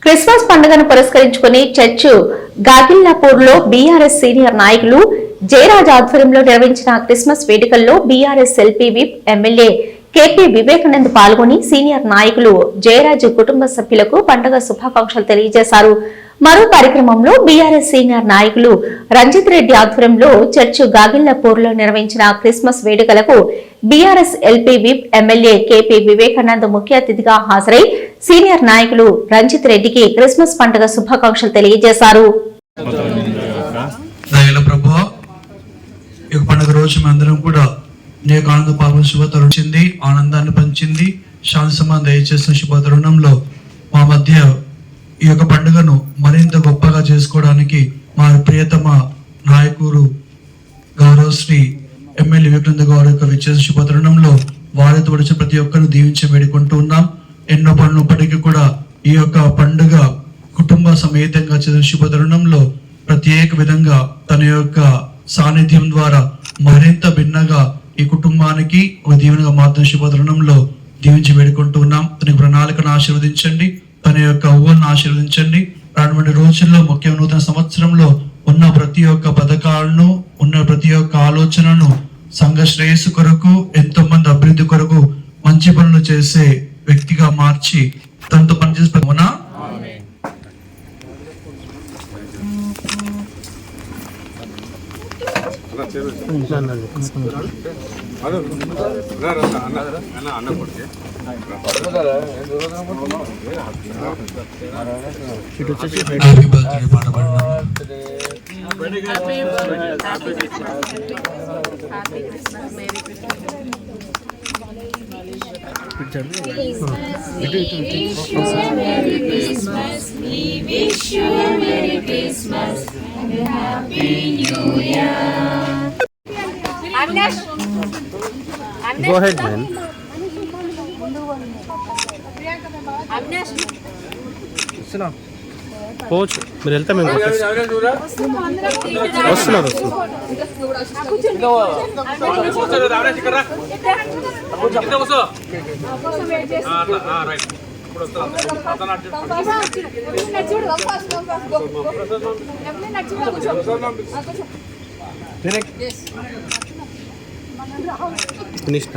Christmas పండుగను పురస్కరించుకుని church Gagillapur లో బీఆర్ఎస్ సీనియర్ నాయకులు జయరాజ్ ఆధ్వర్యంలో నిర్వహించిన క్రిస్మస్ వేడుకల్లో BRS LP whip MLA KP Vivekanand పాల్గొని సీనియర్ నాయకులు జయరాజ్ కుటుంబ సభ్యులకు పండుగ శుభాకాంక్షలు తెలియజేశారు. మరో కార్యక్రమంలో బీఆర్ఎస్ సీనియర్ నాయకులు రంజిత్ రెడ్డి ఆధ్వర్యంలో చర్చ్ గాగిల్లాపూర్ లో నిర్వహించిన క్రిస్మస్ వేడుకలకు BRS LP whip MLA KP Vivekanand ముఖ్య అతిథిగా హాజరై సీనియర్ నాయకులు రంజిత్ రెడ్డికి క్రిస్మస్ పండుగ శుభాకాంక్షలు తెలియజేశారు. ఆనందాన్ని పంచింది, శాంతి సమాధానం దయచేసిన శుభ తరుణంలో మా మధ్య ఈ యొక్క పండుగను మరింత గొప్పగా చేసుకోవడానికి మా ప్రియతమ నాయకుడు గౌరవశ్రీ ఎమ్మెల్యే వివేకానంద గారి యొక్క విచ్చేసిన శుభ తరుణంలో వారితో వచ్చిన ప్రతి ఒక్కరిని దీవించి వేడుకుంటూ ఉన్నాం. ఎన్నో పనులప్పటికీ కూడా ఈ యొక్క పండుగ కుటుంబ సమేతంగా చేసిన శుభ తరుణంలో ప్రత్యేక విధంగా తన యొక్క సాన్నిధ్యం ద్వారా మరింత భిన్నగా ఈ కుటుంబానికి ఒక దీవెనగా మాత్రం శుభ తరుణంలో దీవించి వేడుకుంటూ ఉన్నాం. తన ప్రణాళికను ఆశీర్వదించండి, తన యొక్క ఊహలను ఆశీర్వదించండి. రానున్న రోజుల్లో ముఖ్య నూతన సంవత్సరంలో ఉన్న ప్రతి ఒక్క పథకాలను, ఉన్న ప్రతి ఒక్క ఆలోచనను సంఘ శ్రేయస్సు కొరకు, ఎంతో మంది అభివృద్ధి కొరకు మంచి పనులు చేసే వ్యక్తిగా మార్చి తనతో పనిచేసే Go ahead, man. కోచ్ మీరు వెళ్తే మేము వస్తున్నారు. ఫినిష్